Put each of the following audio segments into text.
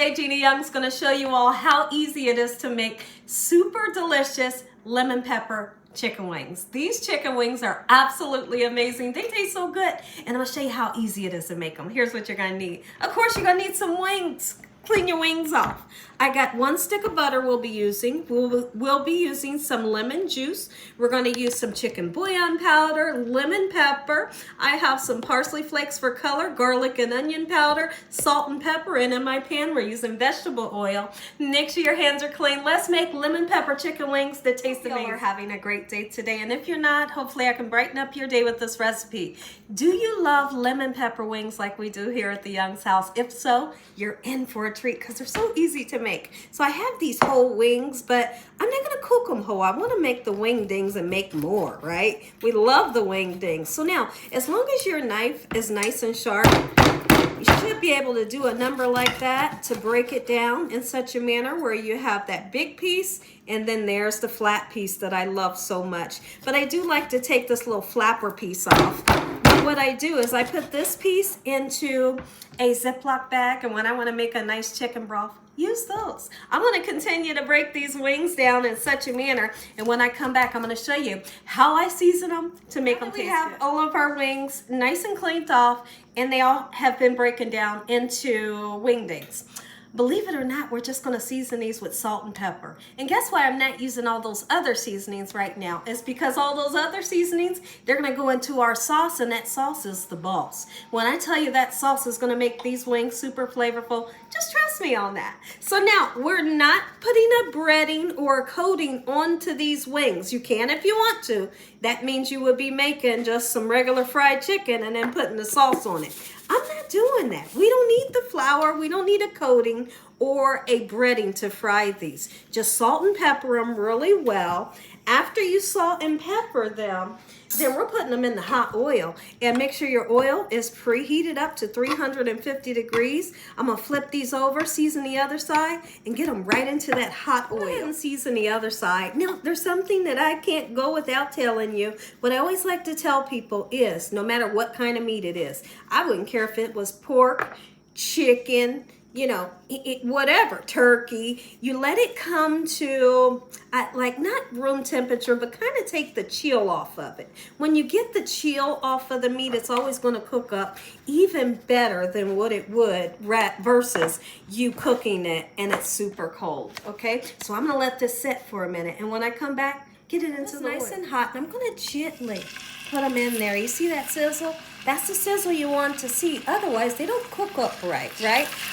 Today, Gina Young's going to show you all how easy it is to make super delicious lemon pepper chicken wings. These chicken wings are absolutely amazing. They taste so good. And I'm going to show you how easy it is to make them. Here's what you're going to need. Of course, you're going to need some wings. Clean your wings off. I got 1 stick of butter we'll be using. We'll be using some lemon juice. We're going to use some chicken bouillon powder, lemon pepper. I have some parsley flakes for color, garlic and onion powder, salt and pepper, and in my pan we're using vegetable oil. Make sure your hands are clean. Let's make lemon pepper chicken wings that taste amazing. Y'all are having a great day today, and if you're not, hopefully I can brighten up your day with this recipe. Do you love lemon pepper wings like we do here at the Young's house? If so, you're in for a treat because they're so easy to make. So I have these whole wings, but I'm not gonna cook them whole. I wanna make the wing dings and make more, right? We love the wing dings. So now, as long as your knife is nice and sharp, you should be able to do a number like that to break it down in such a manner where you have that big piece and then there's the flat piece that I love so much. But I do like to take this little flapper piece off. But what I do is I put this piece into a Ziploc bag, and when I want to make a nice chicken broth, use those. I'm going to continue to break these wings down in such a manner, and when I come back, I'm going to show you how I season them to make them taste good. We have all of our wings nice and cleaned off, and they all have been broken down into wing dings. Believe it or not, we're just going to season these with salt and pepper. And guess why I'm not using all those other seasonings right now? It's because all those other seasonings, they're going to go into our sauce, and that sauce is the boss. When I tell you that sauce is going to make these wings super flavorful, just trust me on that. So now, we're not putting a breading or a coating onto these wings. You can if you want to. That means you would be making just some regular fried chicken and then putting the sauce on it. I'm not doing that. We don't need the flour. We don't need a coating or a breading to fry these. Just salt and pepper them really well. After you salt and pepper them, then we're putting them in the hot oil. And make sure your oil is preheated up to 350 degrees. I'm going to flip these over, season the other side, and get them right into that hot oil. Go ahead and season the other side. Now, there's something that I can't go without telling you. What I always like to tell people is, no matter what kind of meat it is, I wouldn't care if it was pork, chicken, you know, whatever, turkey, you let it come to, like, not room temperature, but kind of take the chill off of it. When you get the chill off of the meat, it's always going to cook up even better than what it would versus you cooking it and it's super cold, okay? So I'm going to let this sit for a minute, and when I come back, get it into the oil. Nice and hot, and I'm going to gently put them in there. You see that sizzle? That's the sizzle you want to see. Otherwise, they don't cook up right?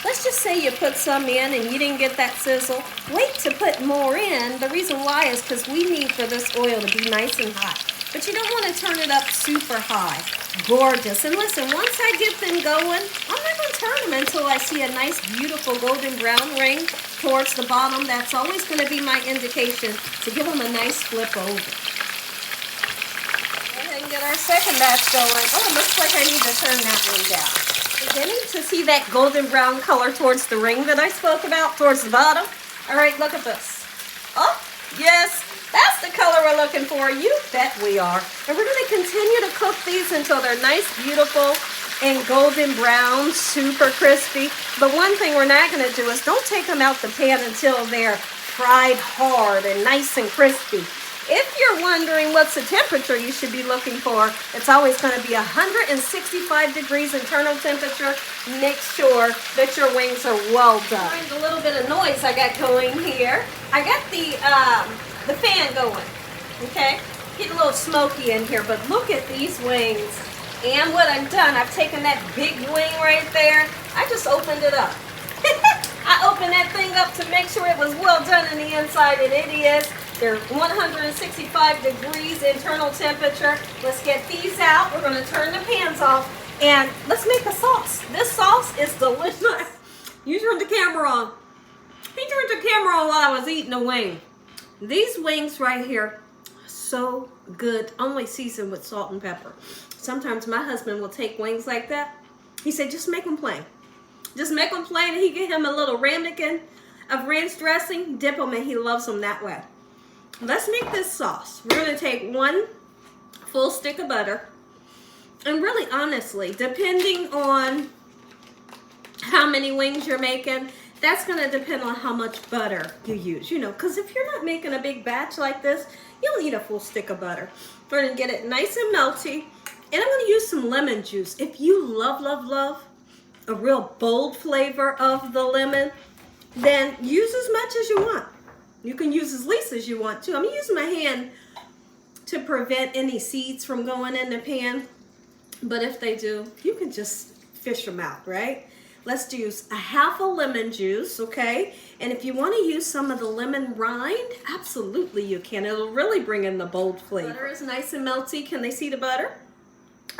Let's just say you put some in and you didn't get that sizzle. Wait to put more in. The reason why is because we need for this oil to be nice and hot. But you don't want to turn it up super high. Gorgeous. And listen, once I get them going, I'm not going to turn them until I see a nice, beautiful golden brown ring towards the bottom. That's always going to be my indication to give them a nice flip over. Get our second batch going. Oh, it looks like I need to turn that one down. Beginning to see that golden brown color towards the ring that I spoke about, towards the bottom. All right, look at this. Oh, yes, that's the color we're looking for. You bet we are. And we're going to continue to cook these until they're nice, beautiful, and golden brown, super crispy. But one thing we're not going to do is don't take them out the pan until they're fried hard and nice and crispy. If you're wondering what's the temperature you should be looking for, it's always going to be 165 degrees internal temperature. Make sure that your wings are well done. Find a little bit of noise I got going here. I got the fan going, okay? Get a little smoky in here, but look at these wings. And what I've done, I've taken that big wing right there. I just opened it up. I opened that thing up to make sure it was well done on the inside, and it is. They're 165 degrees internal temperature. Let's get these out. We're going to turn the pans off, and let's make a sauce. This sauce is delicious. You turned the camera on. He turned the camera on while I was eating the wing. These wings right here, so good. Only seasoned with salt and pepper. Sometimes my husband will take wings like that. He said, just make them plain. Just make them plain, and he get him a little ramekin of ranch dressing, dip them, and he loves them that way. Let's make this sauce. We're going to take 1 full stick of butter, and really honestly, depending on how many wings you're making, That's going to depend on how much butter you use, you know, because if you're not making a big batch like this, you'll need a full stick of butter. We're going to get it nice and melty. And I'm going to use some lemon juice. If you love a real bold flavor of the lemon, then use as much as you want. You can use as least as you want to. I'm using my hand to prevent any seeds from going in the pan. But if they do, you can just fish them out, right? Let's use a half a lemon juice, okay? And if you want to use some of the lemon rind, absolutely you can. It'll really bring in the bold flavor. Butter is nice and melty. Can they see the butter?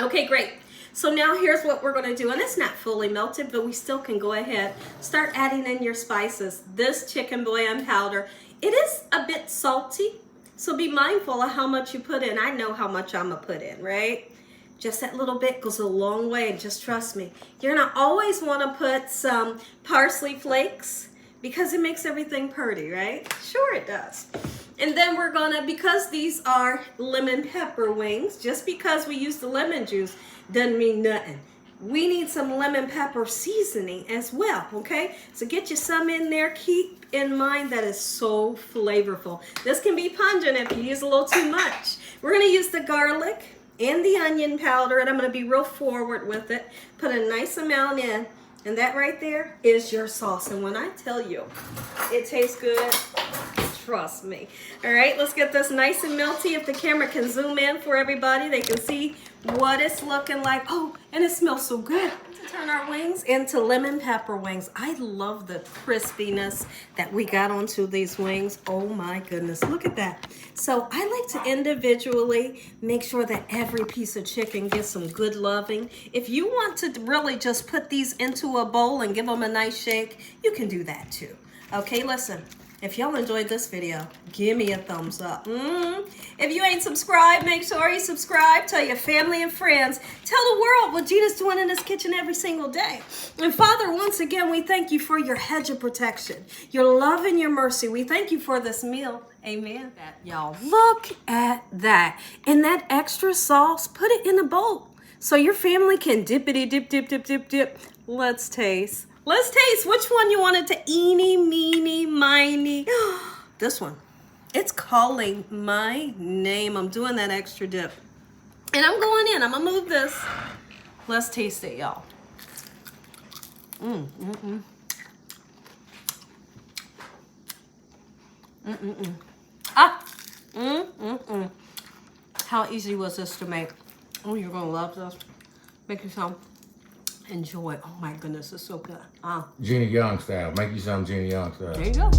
Okay, great. So now here's what we're going to do. And it's not fully melted, but we still can go ahead. Start adding in your spices. This chicken bouillon powder, it is a bit salty. So be mindful of how much you put in. I know how much I'm going to put in, right? Just that little bit goes a long way, and just trust me. You're going to always want to put some parsley flakes because it makes everything pretty, right? Sure it does. And then we're going to, because these are lemon pepper wings, just because we use the lemon juice doesn't mean nothing. We need some lemon pepper seasoning as well, okay? So get you some in there. Keep in mind that is so flavorful. This can be pungent if you use a little too much. We're going to use the garlic and the onion powder, and I'm going to be real forward with it. Put a nice amount in, and that right there is your sauce. And when I tell you it tastes good, trust me. All right, let's get this nice and melty. If the camera can zoom in for everybody, they can see what it's looking like. Oh, and it smells so good. To turn our wings into lemon pepper wings. I love the crispiness that we got onto these wings. Oh my goodness, look at that. So I like to individually make sure that every piece of chicken gets some good loving. If you want to really just put these into a bowl and give them a nice shake, you can do that too. Okay, listen. If y'all enjoyed this video, give me a thumbs up. If you ain't subscribed, make sure you subscribe. Tell your family and friends. Tell the world what Gina's doing in this kitchen every single day. And Father, once again, we thank you for your hedge of protection, your love and your mercy. We thank you for this meal. Amen. Y'all, look at that. And that extra sauce, put it in a bowl so your family can dippity dip, dip, dip, dip, dip. Let's taste. Let's taste which one you wanted to eeny, meeny, miny. This one. It's calling my name. I'm doing that extra dip. And I'm going in. I'm going to move this. Let's taste it, y'all. How easy was this to make? Oh, you're going to love this. Make you some. Enjoy. Oh my goodness, it's so good. Gina Young style. Make you some Gina Young style. There you go.